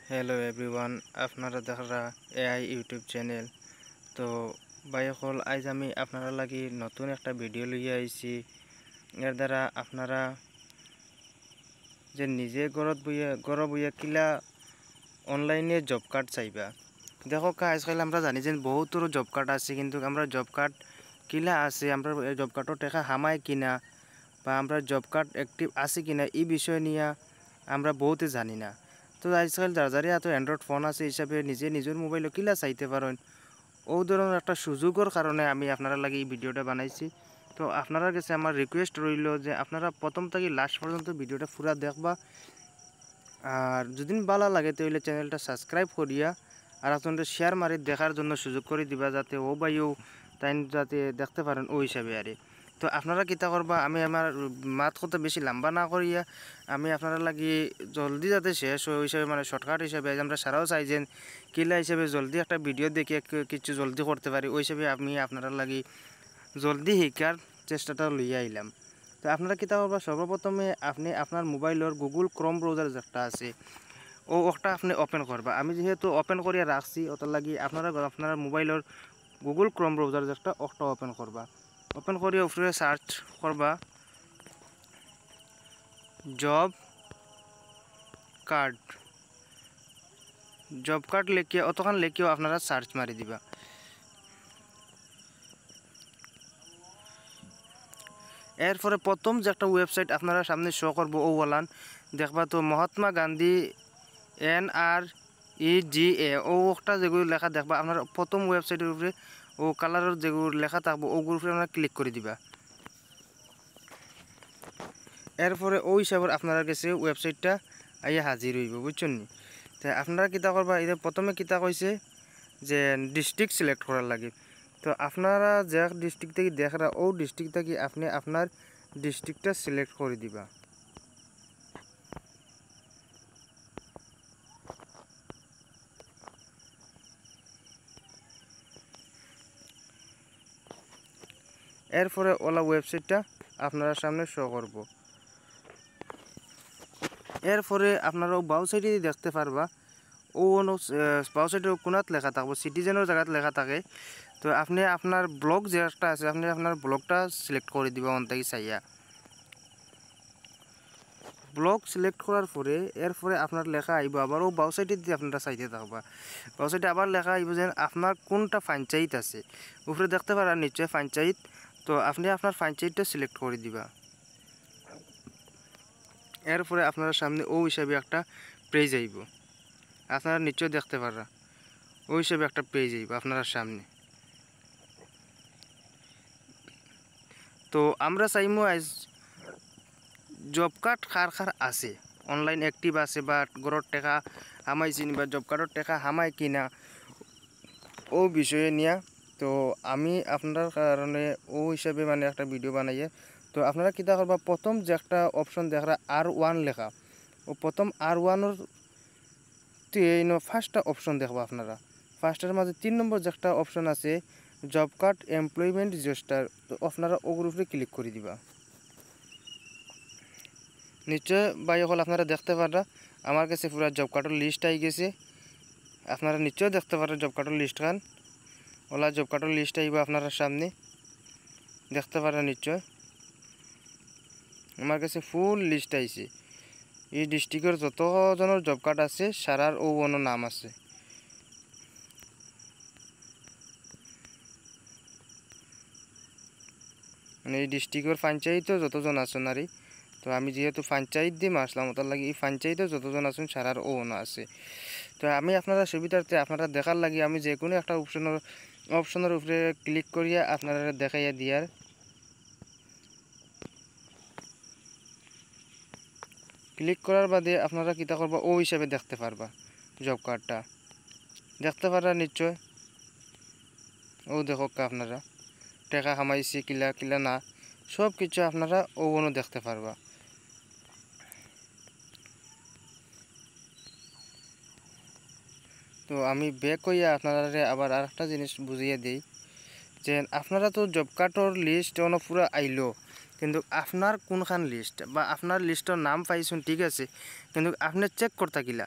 Hello everyone আপনারা দেখরা AI YouTube channel তো বাইকল আজ আমি আপনারা লাগি নতুন একটা ভিডিও লইয়া আইছি এর দ্বারা আপনারা যে নিজে ঘর বইয়া কিলা অনলাইনে জব কার্ড চাইবা দেখো আজকাল আমরা জানি যে বহুতর জব কার্ড আছে কিন্তু আমরা জব কার্ড কিলা আছে আমরা জব কার্ডের টাকা হামায় কিনা বা আমরা জব কার্ড অ্যাক্টিভ আছে কিনা এই বিষয় নিয়ে আমরা বহুতে জানি না। তো আজকাল যার এত অ্যান্ড্রয়েড ফোন আছে হিসাবে নিজের মোবাইলও কিলা চাইতে পারেন ও ধরনের একটা সুযোগের কারণে আমি আপনারা লাগে এই ভিডিওটা বানাইছি। তো আপনারা কাছে আমার রিকোয়েস্ট রইল যে আপনারা প্রথম থেকে লাস্ট পর্যন্ত ভিডিওটা পুরা দেখবা আর যদি ভালো লাগে তাহলে চ্যানেলটা সাবস্ক্রাইব করিয়া আর আপনাদের শেয়ার মারি দেখার জন্য সুযোগ করে দিবা যাতে ও বাইও তাই যাতে দেখতে পারেন ওই হিসাবে আরে। তো আপনারা কিতা করবা আমি আমার মাত কথা বেশি লম্বা না করিয়া আমি আপনারা লাগি জলদি যাতে শেষ হয় ওই হিসাবে মানে শর্টকাট হিসাবে আমরা সারাও চাই যে কিলা হিসাবে জলদি একটা ভিডিও দেখে কিছু জলদি করতে পারি ওই হিসাবে আমি আপনারা লাগি জলদি শিকার চেষ্টাটা লইয়া আইলাম। তো আপনারা কিতা করবা সর্বপ্রথমে আপনি আপনার মোবাইলের গুগল ক্রোম ব্রাউজার যেটা আছে ও ওটা আপনি ওপেন করবা। আমি যেহেতু ওপেন করিয়া রাখছি ওটার লাগি আপনারা আপনার মোবাইলের গুগল ক্রোম ব্রাউজার যেটা ওটা ওপেন করবা। ওপেন করিয়া উপরে সার্চ করবা জব কার্ড লেখিয়া অতখান লেখিও আপনারা সার্চ মারি দিবা। এরপরে প্রথম যে একটা ওয়েবসাইট আপনারা সামনে শো করবো ও ওলান দেখবা তো মহাত্মা গান্ধী NREGA ও একটা যেগুলো লেখা দেখবা আপনার প্রথম ওয়েবসাইটের উপরে ও কালারের যেগুলো লেখা থাকবো ওগুলোর উপরে আপনারা ক্লিক করে দিবা। এরপরে ওই হিসাবে আপনারা কাছে ওয়েবসাইটটা আইয়া হাজির হইব বুঝছেন নি। তো আপনারা কিতা করবা এটা প্রথমে কিতা কইছে যে ডিস্ট্রিক্ট সিলেক্ট করার লাগে। তো আপনারা যে ডিস্ট্রিক্ট থেকে দেখরা ও ডিস্ট্রিক্ট থেকে আপনি আপনার ডিস্ট্রিক্টটা সিলেক্ট করে দিবা। এরপরে ওলা ওয়েবসাইটটা আপনারা সামনে শো করব। এরপরে আপনারা বাউ সাইডে দেখতে পারবা ও বাউ সাইডের কোনাত লেখা থাকবো সিটিজেনের জায়গাত লেখা থাকে। তো আপনি আপনার ব্লগ যেটা আছে আপনি আপনার ব্লগটা সিলেক্ট করে দিবা অন থেকে চাইয়া। ব্লগ সিলেক্ট করার পরে এরপরে আপনার লেখা আইব আবার ও বাউ সাইডে দিয়ে আপনারা চাইতে থাকবা। বাউ সাইডে আবার লেখা আইব যে আপনার কোনটা পঞ্চায়েত আছে উপরে দেখতে পারেন নিশ্চয় পঞ্চায়েত। তো আপনি আপনার পঞ্চায়েতটা সিলেক্ট করে দিবা। এরপরে আপনার সামনে ও হিসাবে একটা পেজ আইব আপনারা নিশ্চয় দেখতে পারা ওই হিসাবে একটা পেজ আইব আপনার সামনে। তো আমরা চাইমো আজ জব কার্ড খার আছে অনলাইন অ্যাক্টিভ আছে বা ঘরের টাকা হামাইছি বা জব কার্ডের টাকা হামাই কিনা ও বিষয়ে নিয়ে। তো আমি আপনার কারণে ও হিসাবে মানে একটা ভিডিও বানাইয়ে। তো আপনারা কিতা করবা প্রথম যে একটা অপশন দেখরা R1 লেখা ও প্রথম R1 ফার্স্টটা অপশন দেখবা আপনারা ফার্স্টের মাঝে 3 নম্বর যে একটা অপশন আছে জব কার্ড এমপ্লয়মেন্ট রেজিস্টার। তো আপনারা ওগুলোর উপরে ক্লিক করে দিবা। নিশ্চয় বাই হল আপনারা দেখতে পারা আমার কাছে পুরো জব কার্ডের লিস্ট আই গেছে আপনারা নিশ্চয় দেখতে পারেন জব কার্ডের লিস্ট খান ওলা জব কার্ডের লিস্ট আইব আপনারা সামনে দেখতে পারেন নিশ্চয় আমার কাছে ফুল লিস্ট আইছে এই ডিস্ট্রিক্টের যতজনের জব কার্ড আছে সারার ও অন্য নাম আছে। মানে এই ডিস্ট্রিক্টের পঞ্চায়েতও যতজন আছেন আর তো আমি যেহেতু পঞ্চায়েত দিয়ে আসলাম ওটার লাগে এই পঞ্চায়েতেও যতজন আছেন সারার ও অন্য আছে। তো আমি আপনারা সুবিধার্থে আপনারা দেখার লাগে আমি যে কোনো একটা অপশনের উপরে ক্লিক করিয়া আপনারা দেখাইয়া দিয়ার। ক্লিক করার বাদে আপনারা কিতা করবা ও হিসাবে দেখতে পারবা জব কার্ডটা দেখতে পারা নিশ্চয় ও দেখো আপনারা টাকা কামাইছি কিলা কিলা না সব কিছু আপনারা ও দেখতে পারবা। তো আমি ব্যাক হইয়া আপনারা আবার আর একটা জিনিস বুঝিয়ে দিই যে আপনারা তো জব কার্ডর লিস্ট অন পুরো আইলো কিন্তু আপনার কোনখান লিস্ট বা আপনার লিস্টের নাম পাইছেন ঠিক আছে কিন্তু আপনি চেক করতে কিলা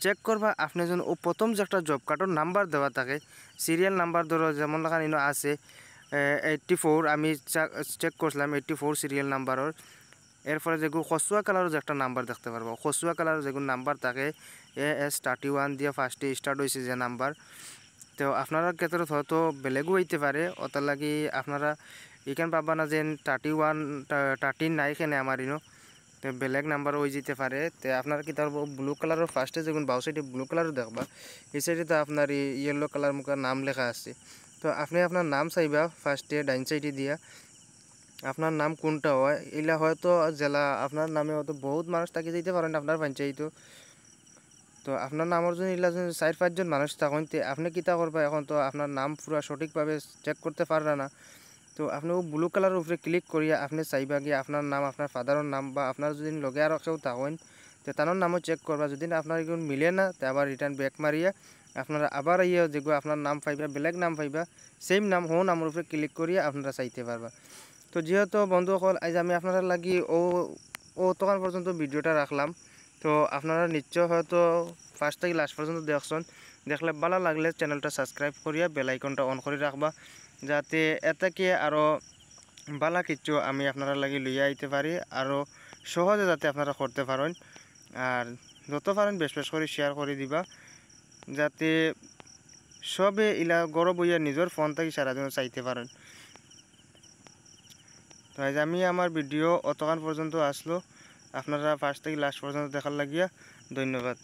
চেক করবা আপনি যেন ও প্রথম যে একটা জব কার্ডের নাম্বার দেওয়া থাকে সিরিয়াল নাম্বার ধরো যেমন লাগান ইনো আছে 84 আমি চেক করছিলাম 84 সিরিয়াল নাম্বারের এরপরে যেগুলো খসুয়া কালারের যে একটা নাম্বার দেখতে পারবো খসুয়া কালারের যেগুলো নাম্বার থাকে AS31 দিয়ে ফার্স্টে স্টার্ট হয়েছে যে নাম্বার তো আপনারা ক্ষেত্রে হয়তো বেলেগও হইতে পারে ওটার লাগি আপনারা এখানে পাবা না যে 31 13 নাই এখানে আমার ইনো তো বেলেগ নাম্বার হয়ে যেতে পারে তো আপনারা কি তার ব্লু কালারের ফার্স্টে যখন বাউ সাইডে ব্লু কালারও দেখবা এই সাইডে তো আপনার ইয়েলো কালার মুখে নাম লেখা আছে তো আপনি আপনার নাম চাইবা ফার্স্টে ডাইন সাইডে দিয়া আপনার নাম কোনটা হয় এগুলা হয়তো জেলা আপনার নামে হয়তো বহুত মানুষ থাকি যেতে পারেন আপনার পঞ্চায়েত তো আপনার নামের জন্য এগুলা যদি 4-5 জন মানুষ থাকেন তে আপনি কিতা করবা এখন তো আপনার নাম পুরো সঠিকভাবে চেক করতে পারবে না তো আপনি ও ব্লু কালারের উপরে ক্লিক করিয়া আপনি চাইবা গিয়ে আপনার নাম আপনার ফাদারের নাম বা আপনার যদি লগে আর কেউ থাকেন তো তার নামও চেক করবা যদি আপনার এখন মিলে না তো আবার রিটার্ন ব্যাক মারিয়া আপনারা আবার ইয়ে যেগুলো আপনার নাম পাইবা বেলেগ নাম পাইবা সেম নাম হো নামের উপরে ক্লিক করিয়া আপনারা চাইতে পারবা তো যেহেতু বন্ধুসকল আজ আমি আপনারা লাগি ও তখন পর্যন্ত ভিডিওটা রাখলাম তো আপনারা নিশ্চয় হয়তো ফার্স্ট থেকে লাস্ট পর্যন্ত দেখছেন দেখলে ভালো লাগলে চ্যানেলটা সাবস্ক্রাইব করিয়া বেল আইকনটা অন করে রাখবা যাতে এটাকে আরও ভালো কিছু আমি আপনারা লাগি লইয়া আইতে পারি আরও সহজে যাতে আপনারা করতে পারেন আর যত পারেন বেশ বেশ করে শেয়ার করে দিবা যাতে সবে ইলা গরব হইয়া নিজের ফোন থেকে সারাদিন চাইতে পারেন তো আজ আমি আমার ভিডিও অতক্ষণ পর্যন্ত আসলো আপনারা ফার্স্ট থেকে লাস্ট পর্যন্ত দেখার লাগিয়া ধন্যবাদ।